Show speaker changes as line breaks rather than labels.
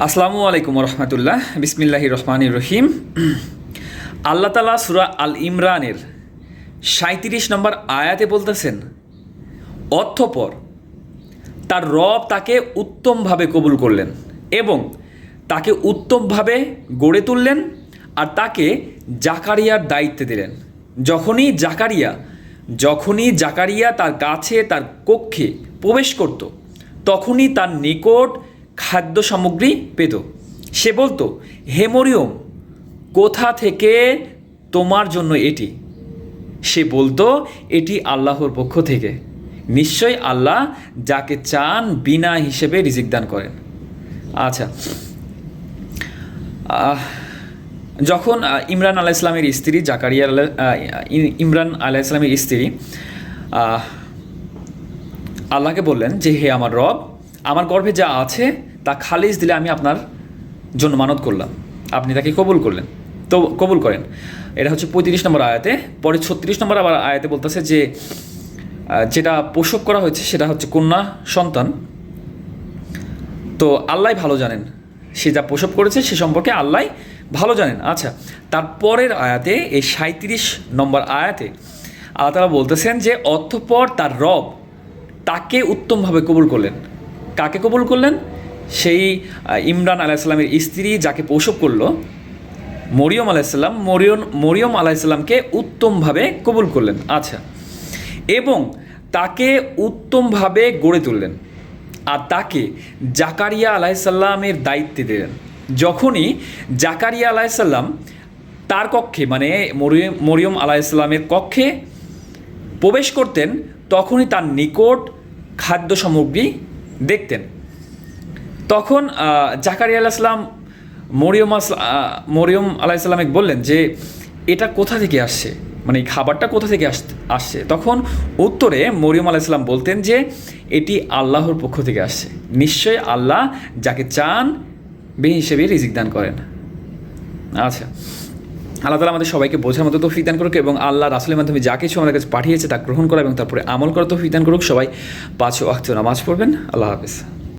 আসসালামু আলাইকুম রহমতুল্লাহ। বিসমিল্লাহির রহমানির রহিম। আল্লাহ তাআলা সূরা আল ইমরানের ৩৭ নম্বর আয়াতে বলতেছেন, অতঃপর তার রব তাকে উত্তমভাবে কবুল করলেন এবং তাকে উত্তমভাবে গড়ে তুললেন আর তাকে জাকারিয়ার দায়িত্ব দিলেন। যখনই জাকারিয়া তার কাছে তার কক্ষে প্রবেশ করত, তখনই তার নিকট খাদ্য সামগ্রী পেত। সে বলতো, হে মরিয়ম, কোথা থেকে তোমার জন্য এটি? সে বলতো, এটি আল্লাহর পক্ষ থেকে। নিশ্চয়ই আল্লাহ যাকে চান বিনা হিসেবে রিজিক দান করেন। আচ্ছা, যখন ইমরান আলাইহিস সালামের স্ত্রী ইমরান আলাইহিস সালামের স্ত্রী আল্লাহকে বললেন যে, হে আমার রব, আমার গর্ভে যা আছে তা খালিস দিলে আমি আপনার জন্য মানত করলাম, আপনি তাকে কবুল করলেন, তো কবুল করেন। এটা হচ্ছে ৩৫ নম্বর আয়াতে। পরে ৩৬ নম্বর আবার আয়াতে বলতেছে যে যেটা প্রসব করা হয়েছে সেটা হচ্ছে কন্যা সন্তান। তো আল্লাহ ভালো জানেন, সে যা প্রসব করেছে সে সম্পর্কে আল্লাহ ভালো জানেন। আচ্ছা, তারপরের আয়াতে, এই ৩৭ নম্বর আয়াতে আল্লাহ তাআলা বলতেছেন যে অতঃপর তার রব তাকে উত্তমভাবে কবুল করলেন। কাকে কবুল করলেন? সেই ইমরান আলাইহিস সালামের স্ত্রী যাকে প্রসব করলো, মরিয়ম আলাইহিস সালাম, মরিয়ম আলাইহিস সালামকে উত্তমভাবে কবুল করলেন। আচ্ছা, এবং তাকে উত্তমভাবে গড়ে তুললেন আর তাকে জাকারিয়া আলাইহিস সালামের দায়িত্ব দিলেন। যখনই জাকারিয়া আলাইহিস সালাম তার কক্ষে, মানে মরিয়ম আলাইহিস সালামের কক্ষে প্রবেশ করতেন, তখনই তার নিকট খাদ্য সামগ্রী দেখতেন। তখন জাকারিয়া আলাইহিস সালাম মরিয়ম আলাইহিস সালামকে বললেন যে এটা কোথা থেকে আসছে, মানে এই খাবারটা কোথা থেকে আসছে। তখন উত্তরে মরিয়ম আলাইহিস সালাম বলতেন যে এটি আল্লাহর পক্ষ থেকে আসছে। নিশ্চয়ই আল্লাহ যাকে চান বে হিসেবে রিজিক দান করেন। আচ্ছা, আল্লাহ তাআলা আমাদের সবাইকে বোঝার মতো তৌফিক দান করুক এবং আল্লাহ রাসূলের মাধ্যমে যা কিছু আমাদের কাছে পাঠিয়েছে তা গ্রহণ করা এবং তারপরে আমল করা তৌফিক দান করুক। সবাই ৫ ওয়াক্ত নামাজ পড়বেন। আল্লাহ হাফেজ।